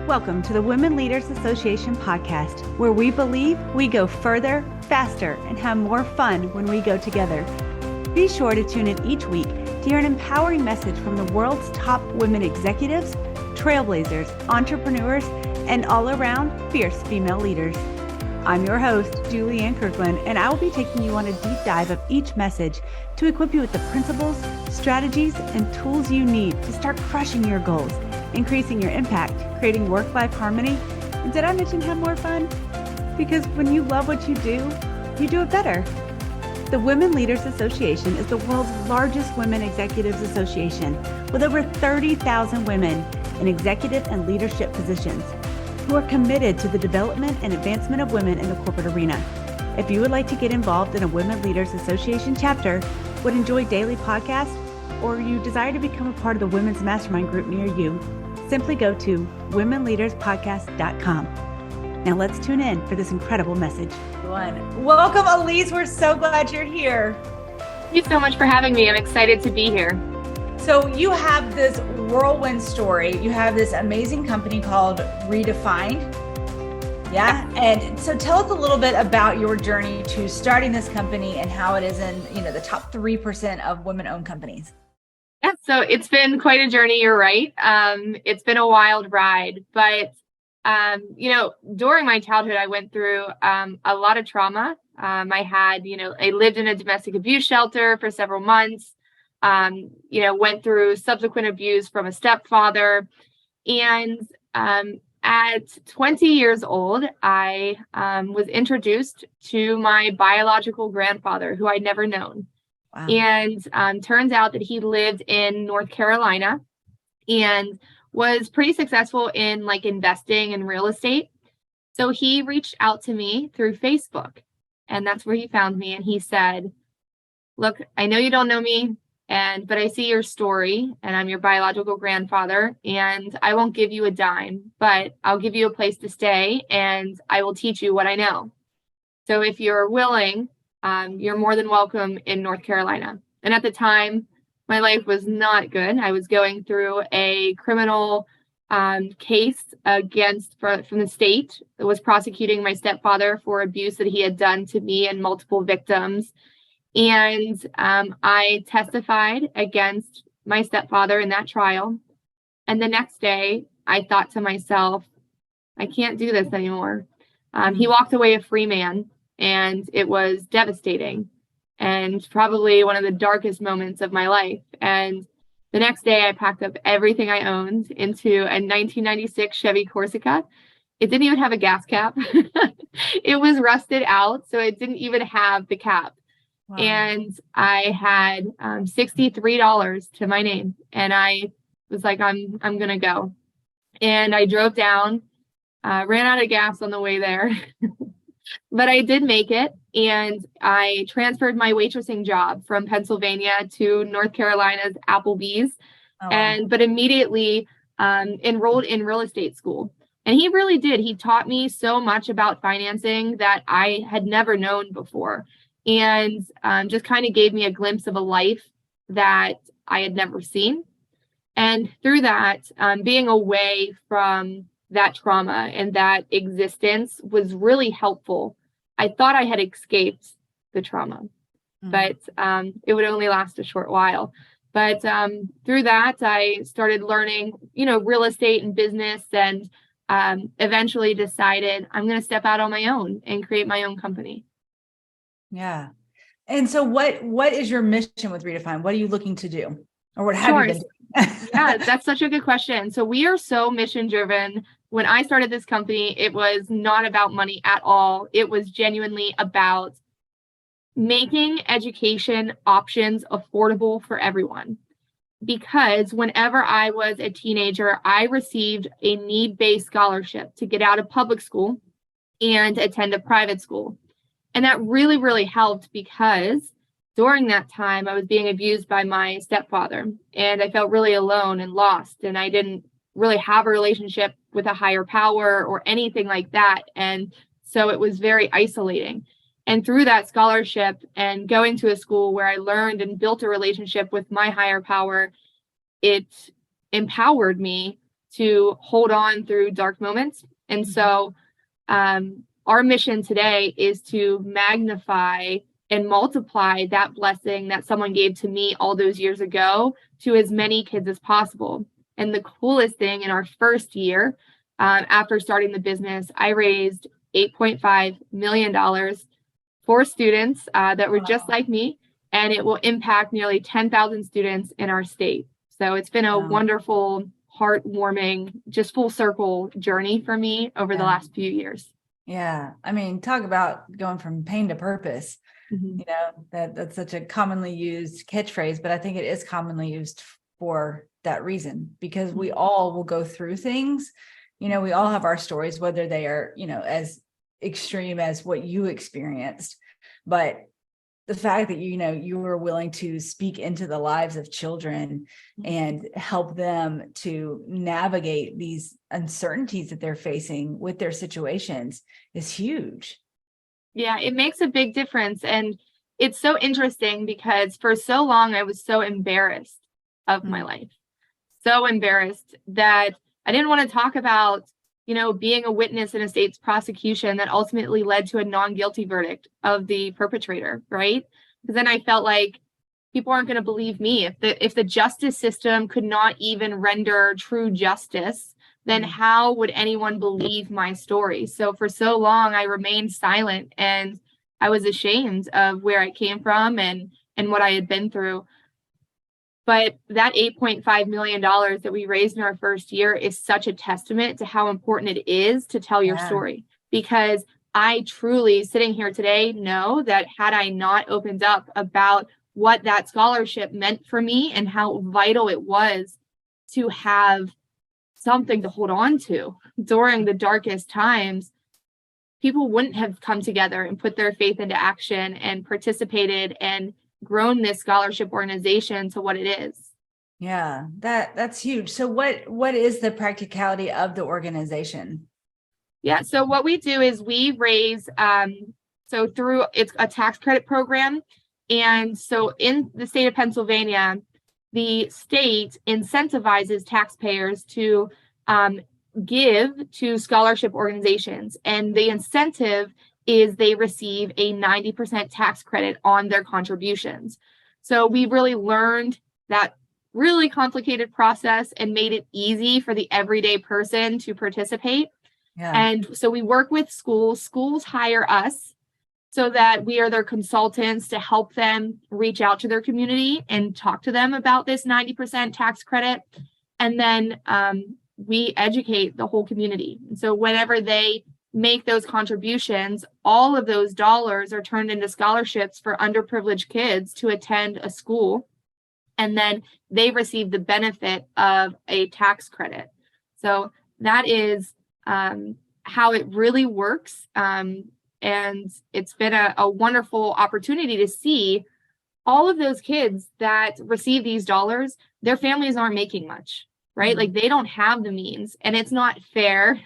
Welcome to the Women Leaders Association podcast, where we believe we go further, faster, and have more fun when we go together. Be sure to tune in each week to hear an empowering message from the world's top women executives, trailblazers, entrepreneurs, and all-around fierce female leaders. I'm your host, Julianne Kirkland, and I will be taking you on a deep dive of each message to equip you with the principles, strategies, and tools you need to start crushing your goals, increasing your impact, creating work-life harmony, and did I mention have more fun? Because when you love what you do it better. The Women Leaders Association is the world's largest women executives association with over 30,000 women in executive and leadership positions who are committed to the development and advancement of women in the corporate arena. If you would like to get involved in a Women Leaders Association chapter, would enjoy daily podcasts, or you desire to become a part of the Women's Mastermind group near you, simply go to womenleaderspodcast.com. Now let's tune in for this incredible message. Welcome, Alyse. We're so glad you're here. Thank you so much for having me. I'm excited to be here. So you have this whirlwind story. You have this amazing company called RedefinED. Yeah. And so tell us a little bit about your journey to starting this company and how it is in, the top 3% of women-owned companies. Yeah, so it's been quite a journey. You're right. It's been a wild ride, but during my childhood, I went through a lot of trauma. I lived in a domestic abuse shelter for several months. Went through subsequent abuse from a stepfather, and at 20 years old, I was introduced to my biological grandfather, who I'd never known. Wow. And turns out that he lived in North Carolina and was pretty successful in investing in real estate. So he reached out to me through Facebook, and that's where he found me. And he said, "Look, I know you don't know me, but I see your story, and I'm your biological grandfather, and I won't give you a dime, but I'll give you a place to stay, and I will teach you what I know. So if you're willing, you're more than welcome in North Carolina." And at the time, my life was not good. I was going through a criminal case from the state that was prosecuting my stepfather for abuse that he had done to me and multiple victims. And I testified against my stepfather in that trial. And the next day, I thought to myself, I can't do this anymore. He walked away a free man, and it was devastating and probably one of the darkest moments of my life. And the next day, I packed up everything I owned into a 1996 Chevy Corsica. It didn't even have a gas cap. It was rusted out, so it didn't even have the cap. Wow. And I had $63 to my name, and I was like, I'm going to go. And I drove down, ran out of gas on the way there, but I did make it. And I transferred my waitressing job from Pennsylvania to North Carolina's Applebee's, but immediately enrolled in real estate school. And he really did. He taught me so much about financing that I had never known before. And just kind of gave me a glimpse of a life that I had never seen. And through that, being away from that trauma and that existence was really helpful. I thought I had escaped the trauma, but it would only last a short while. But through that, I started learning, real estate and business, and eventually decided I'm going to step out on my own and create my own company. Yeah. And so what is your mission with RedefinED? What are you looking to do? Or what have you been doing? Yeah, that's such a good question. So we are so mission driven. When I started this company, it was not about money at all. It was genuinely about making education options affordable for everyone. Because whenever I was a teenager, I received a need-based scholarship to get out of public school and attend a private school. And that really, really helped because during that time, I was being abused by my stepfather, and I felt really alone and lost, and I didn't really have a relationship with a higher power or anything like that. And so it was very isolating. And through that scholarship and going to a school where I learned and built a relationship with my higher power, it empowered me to hold on through dark moments. And so our mission today is to magnify and multiply that blessing that someone gave to me all those years ago to as many kids as possible. And the coolest thing, in our first year, after starting the business, I raised $8.5 million for students that were just like me, and it will impact nearly 10,000 students in our state. So it's been a wonderful, heartwarming, just full circle journey for me over the last few years. Yeah. I mean, talk about going from pain to purpose. You know, that's such a commonly used catchphrase, but I think it is commonly used for that reason, because we all will go through things. You know, we all have our stories, whether they are, you know, as extreme as what you experienced, but the fact that, you know, you were willing to speak into the lives of children and help them to navigate these uncertainties that they're facing with their situations is huge. Yeah, it makes a big difference. And it's so interesting because for so long, I was so embarrassed of my life, so embarrassed that I didn't want to talk about, you know, being a witness in a state's prosecution that ultimately led to a non-guilty verdict of the perpetrator, right? Because then I felt like people aren't going to believe me. If the justice system could not even render true justice, then how would anyone believe my story? So for so long, I remained silent, and I was ashamed of where I came from and what I had been through. But that $8.5 million that we raised in our first year is such a testament to how important it is to tell your story. Because I truly, sitting here today, know that had I not opened up about what that scholarship meant for me and how vital it was to have something to hold on to during the darkest times, people wouldn't have come together and put their faith into action and participated and grown this scholarship organization to what it is. Yeah, that's huge. So what is the practicality of the organization? Yeah, so what we do is we raise, so through, it's a tax credit program. And so in the state of Pennsylvania, the state incentivizes taxpayers to give to scholarship organizations. And the incentive is they receive a 90% tax credit on their contributions. So we really learned that really complicated process and made it easy for the everyday person to participate. And so we work with schools. Schools hire us so that we are their consultants to help them reach out to their community and talk to them about this 90% tax credit. And then we educate the whole community. And so whenever they make those contributions, all of those dollars are turned into scholarships for underprivileged kids to attend a school. And then they receive the benefit of a tax credit. So that is how it really works. And it's been a wonderful opportunity to see all of those kids that receive these dollars, their families aren't making much, right? Like they don't have the means, and it's not fair.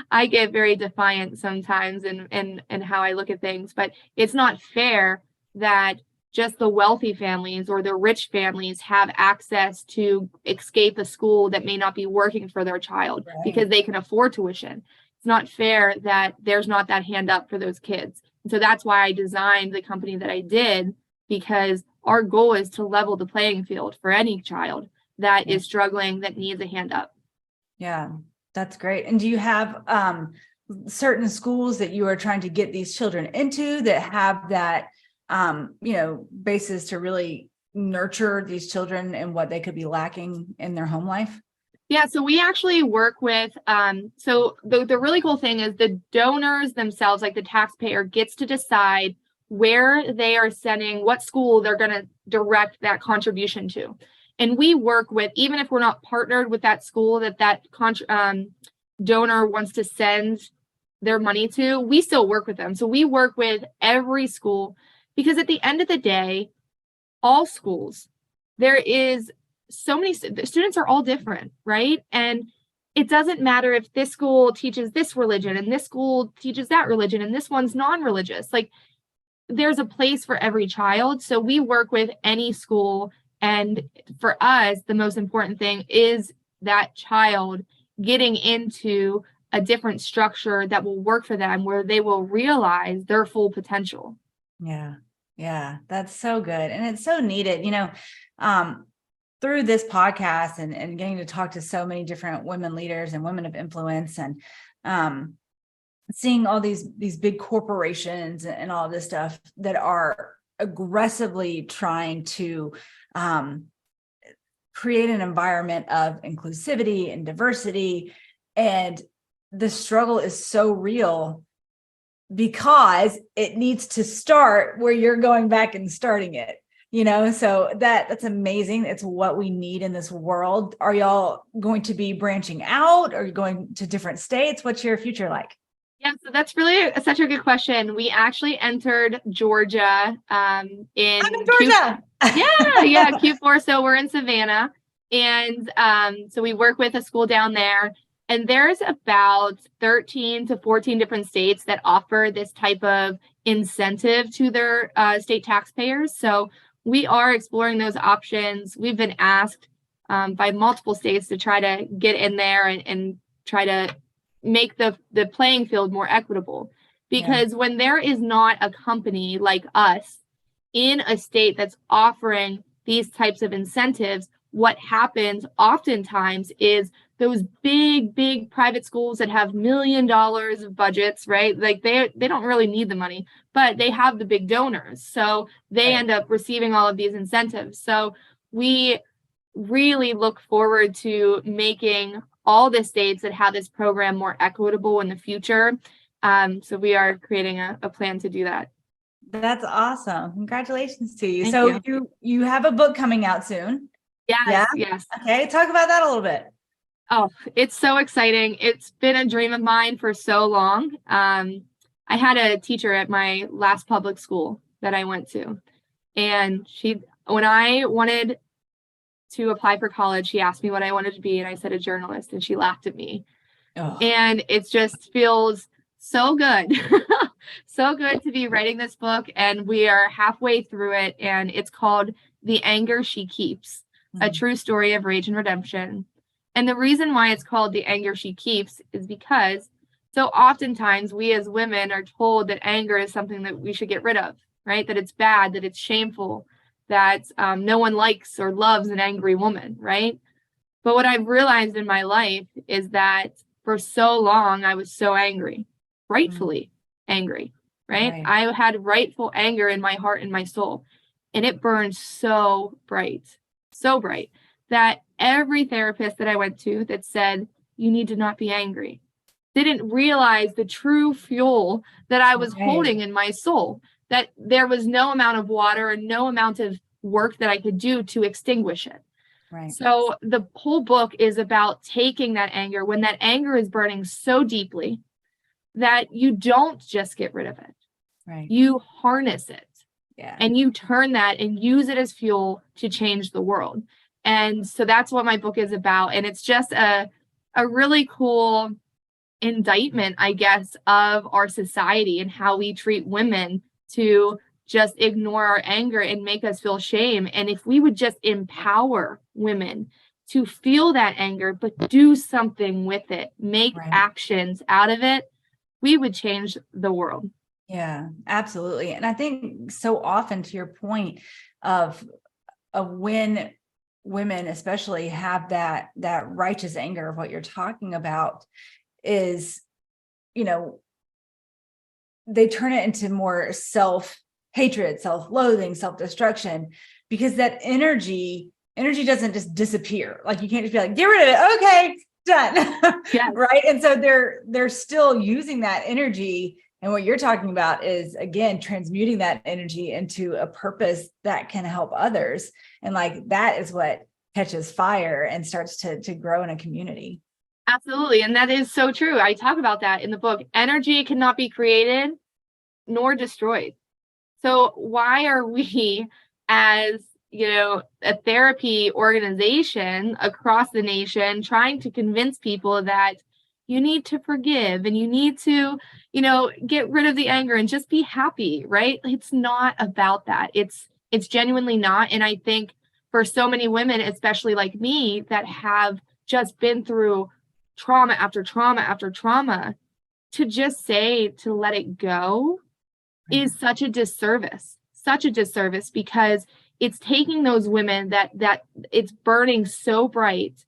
I get very defiant sometimes in how I look at things, but it's not fair that just the wealthy families or the rich families have access to escape a school that may not be working for their child because they can afford tuition. It's not fair that there's not that hand up for those kids. And so that's why I designed the company that I did, because our goal is to level the playing field for any child that is struggling, that needs a hand up. Yeah, that's great. And do you have certain schools that you are trying to get these children into that have that, basis to really nurture these children and what they could be lacking in their home life? Yeah, so we actually work with, so the really cool thing is the donors themselves, like the taxpayer, gets to decide where they are sending, what school they're going to direct that contribution to. And we work with, even if we're not partnered with that school that donor wants to send their money to, we still work with them. So we work with every school, because at the end of the day, all schools, there is so many students are all different, right? And it doesn't matter if this school teaches this religion and this school teaches that religion and this one's non-religious. Like there's a place for every child. So we work with any school. And for us, the most important thing is that child getting into a different structure that will work for them, where they will realize their full potential. Yeah. Yeah. That's so good. And it's so needed, through this podcast and getting to talk to so many different women leaders and women of influence, and seeing all these big corporations and all this stuff that are aggressively trying to create an environment of inclusivity and diversity. And the struggle is so real because it needs to start where you're going back and starting it. So that's amazing. It's what we need in this world. Are y'all going to be branching out? Are you going to different states? What's your future like? Yeah, so that's really such a good question. We actually entered Georgia in I'm in Georgia. yeah, Q4. So we're in Savannah, and so we work with a school down there, and there's about 13 to 14 different states that offer this type of incentive to their state taxpayers. So we are exploring those options. We've been asked by multiple states to try to get in there and try to make the playing field more equitable. Because when there is not a company like us in a state that's offering these types of incentives, what happens oftentimes is those big private schools that have $1 million of budgets, right? Like they don't really need the money, but they have the big donors. So they end up receiving all of these incentives. So we really look forward to making all the states that have this program more equitable in the future. So we are creating a plan to do that. That's awesome. Congratulations to you. Thank you have a book coming out soon. Yes. Okay. Talk about that a little bit. Oh, it's so exciting. It's been a dream of mine for so long. I had a teacher at my last public school that I went to, and when I wanted to apply for college, she asked me what I wanted to be, and I said a journalist, and she laughed at me. Oh. And it just feels so good. So good to be writing this book, and we are halfway through it, and it's called The Anger She Keeps, a true story of rage and redemption. And the reason why it's called The Anger She Keeps is because so oftentimes we as women are told that anger is something that we should get rid of, right? That it's bad, that it's shameful, that no one likes or loves an angry woman, right? But what I've realized in my life is that for so long, I was so angry, rightfully angry, right? I had rightful anger in my heart and my soul, and it burned so bright, that every therapist that I went to that said, you need to not be angry, didn't realize the true fuel that I was holding in my soul, that there was no amount of water and no amount of work that I could do to extinguish it. Right. So the whole book is about taking that anger, when that anger is burning so deeply that you don't just get rid of it. Right. You harness it. Yeah. And you turn that and use it as fuel to change the world. And so that's what my book is about. And it's just a really cool indictment, I guess, of our society and how we treat women to just ignore our anger and make us feel shame. And if we would just empower women to feel that anger, but do something with it, make actions out of it, we would change the world. Yeah, absolutely. And I think so often, to your point of when women especially have that righteous anger of what you're talking about, is, they turn it into more self-hatred, self-loathing, self-destruction, because that energy doesn't just disappear. Like, you can't just be like, get rid of it. Okay, done. Yes. Right. And so they're still using that energy. And what you're talking about is, again, transmuting that energy into a purpose that can help others. And like, that is what catches fire and starts to grow in a community. Absolutely. And that is so true. I talk about that in the book. Energy cannot be created nor destroyed. So why are we, as a therapy organization across the nation, trying to convince people that you need to forgive and you need to, get rid of the anger and just be happy, right? It's not about that. It's genuinely not. And I think for so many women, especially like me, that have just been through trauma after trauma after trauma, to just say to let it go is such a disservice, because it's taking those women that it's burning so bright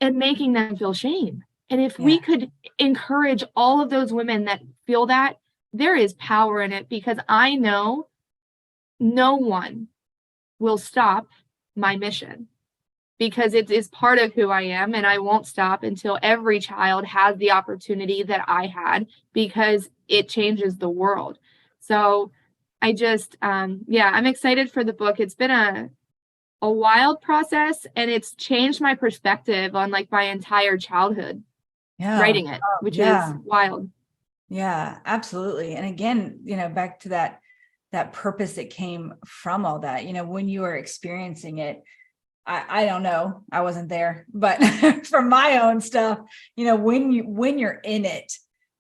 and making them feel shame. And if we could encourage all of those women that feel that, there is power in it, because I know no one will stop my mission, because it is part of who I am, and I won't stop until every child has the opportunity that I had, because it changes the world. So I just, I'm excited for the book. It's been a wild process, and it's changed my perspective on like my entire childhood writing it, which is wild. Yeah, absolutely. And again, back to that purpose that came from all that, when you are experiencing it, I don't know, I wasn't there, but from my own stuff, when you're in it,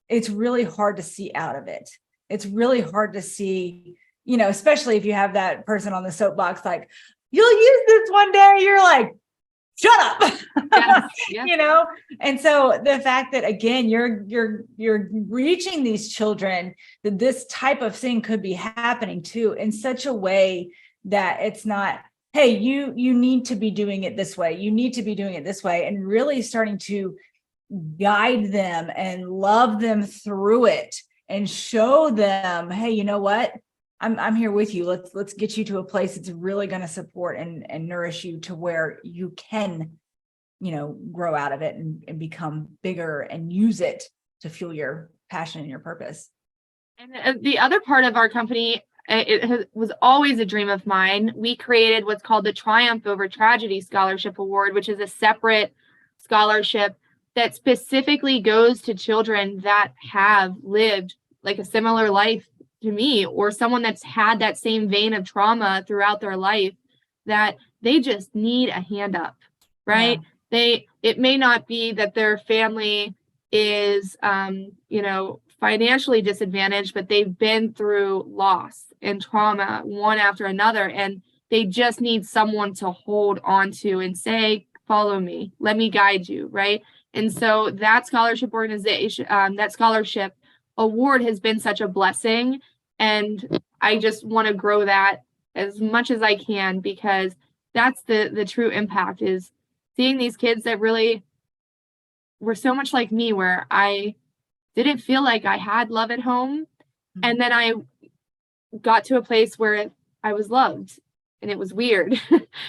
it's really hard to see out of it. It's really hard to see, especially if you have that person on the soapbox, like, you'll use this one day, you're like, shut up. Yes. And so the fact that, again, you're reaching these children, that this type of thing could be happening too, in such a way that it's not, hey, you need to be doing it this way. You need to be doing it this way, and really starting to guide them and love them through it and show them, hey, you know what? I'm here with you. Let's get you to a place that's really going to support and nourish you to where you can, grow out of it and become bigger and use it to fuel your passion and your purpose. And the other part of our company, was always a dream of mine. We created what's called the Triumph Over Tragedy Scholarship Award, which is a separate scholarship that specifically goes to children that have lived like a similar life to me, or someone that's had that same vein of trauma throughout their life, that they just need a hand up, right? It may not be that their family is, financially disadvantaged, but they've been through loss and trauma one after another, and they just need someone to hold on to and say, follow me, let me guide you, right? And so that scholarship organization, that scholarship award has been such a blessing, and I just want to grow that as much as I can, because that's the true impact, is seeing these kids that really were so much like me, where I didn't feel like I had love at home. And then I got to a place where I was loved, and it was weird,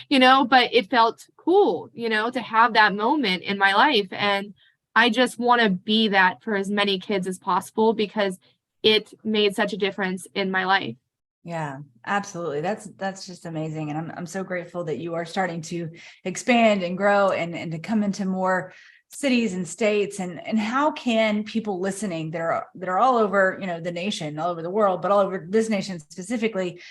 but it felt cool, to have that moment in my life. And I just want to be that for as many kids as possible, because it made such a difference in my life. Yeah, absolutely. That's just amazing. And I'm so grateful that you are starting to expand and grow and to come into more cities and states. And how can people listening that are all over, the nation, all over the world, but all over this nation specifically,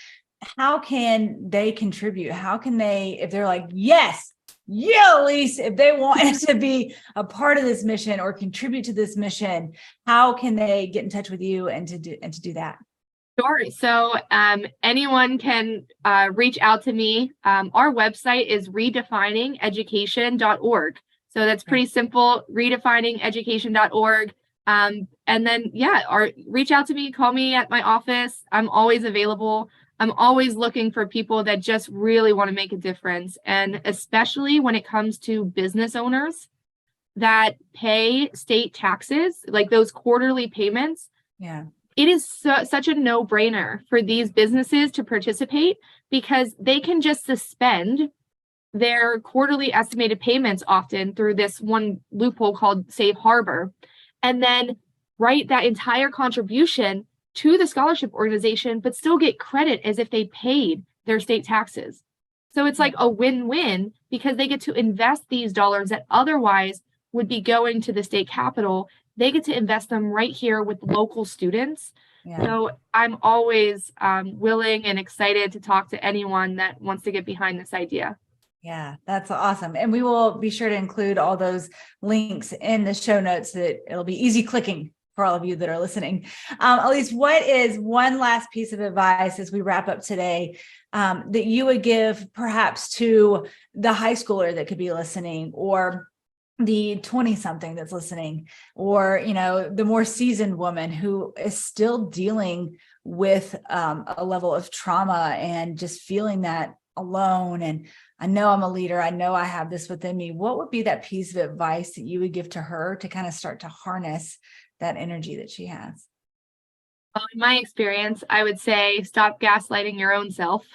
how can they contribute? How can they, if they're like, yes, Alyse, if they want to be a part of this mission or contribute to this mission, how can they get in touch with you and to do that? Sure. So anyone can reach out to me. Our website is redefiningeducation.org. So that's pretty simple, redefiningeducation.org. And then, reach out to me, call me at my office. I'm always available. I'm always looking for people that just really want to make a difference. And especially when it comes to business owners that pay state taxes, like those quarterly payments. Yeah. It is such a no-brainer for these businesses to participate, because they can just suspend their quarterly estimated payments often through this one loophole called Safe Harbor, and then write that entire contribution to the scholarship organization, but still get credit as if they paid their state taxes. So it's like a win-win, because they get to invest these dollars that otherwise would be going to the state capitol. They get to invest them right here with local students. Yeah. So I'm always willing and excited to talk to anyone that wants to get behind this idea. Yeah, that's awesome. And we will be sure to include all those links in the show notes, so that it'll be easy clicking for all of you that are listening. Alyse, what is one last piece of advice as we wrap up today that you would give perhaps to the high schooler that could be listening, or the 20-something that's listening, or, the more seasoned woman who is still dealing with a level of trauma and just feeling that alone? And I know I'm a leader. I know I have this within me. What would be that piece of advice that you would give to her to kind of start to harness that energy that she has? Well, in my experience, I would say stop gaslighting your own self.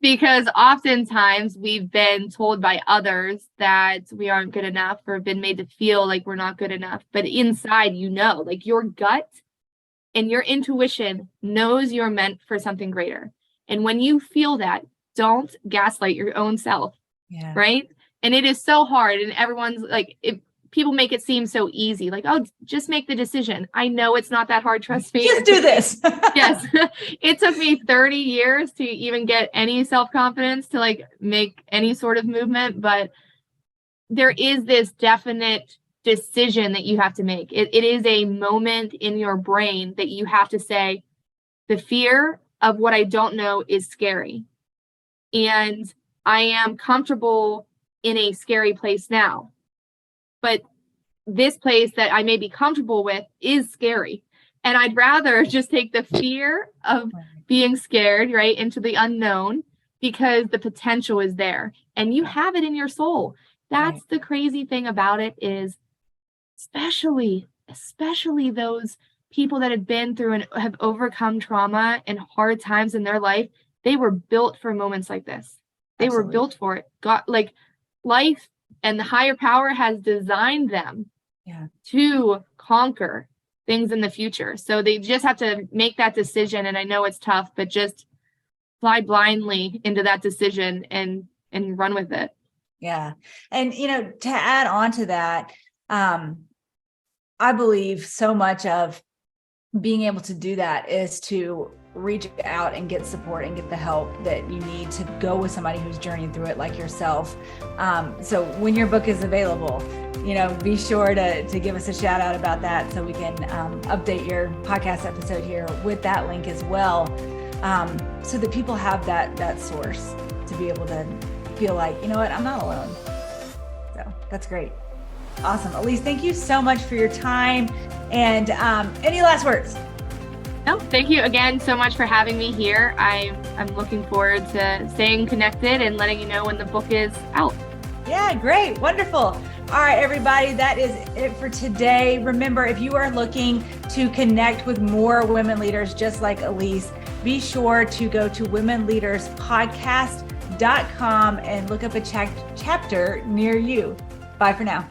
Because oftentimes we've been told by others that we aren't good enough, or been made to feel like we're not good enough. But inside, like your gut and your intuition knows you're meant for something greater. And when you feel that, don't gaslight your own self. Yeah. Right. And it is so hard. And everyone's like, people make it seem so easy, like, oh, just make the decision. I know it's not that hard. Trust me. Just do this. Yes. It took me 30 years to even get any self-confidence to like make any sort of movement. But there is this definite decision that you have to make. It is a moment in your brain that you have to say, the fear of what I don't know is scary. And I am comfortable in a scary place now. But this place that I may be comfortable with is scary. And I'd rather just take the fear of being scared, right, into the unknown, because the potential is there and you have it in your soul. That's the crazy thing about it, is especially those people that have been through and have overcome trauma and hard times in their life. They were built for moments like this. They were built for it. Life and the higher power has designed them to conquer things in the future. So they just have to make that decision. And I know it's tough, but just fly blindly into that decision and run with it. Yeah. And, to add on to that, I believe so much of being able to do that is to reach out and get support and get the help that you need to go with somebody who's journeying through it like yourself. So when your book is available, be sure to give us a shout out about that, so we can update your podcast episode here with that link as well, so that people have that source to be able to feel like, I'm not alone. So that's great. Awesome. Alyse, thank you so much for your time. And any last words? No, thank you again so much for having me here. I'm looking forward to staying connected and letting you know when the book is out. Yeah, great. Wonderful. All right, everybody, that is it for today. Remember, if you are looking to connect with more women leaders just like Alyse, be sure to go to womenleaderspodcast.com and look up a chapter near you. Bye for now.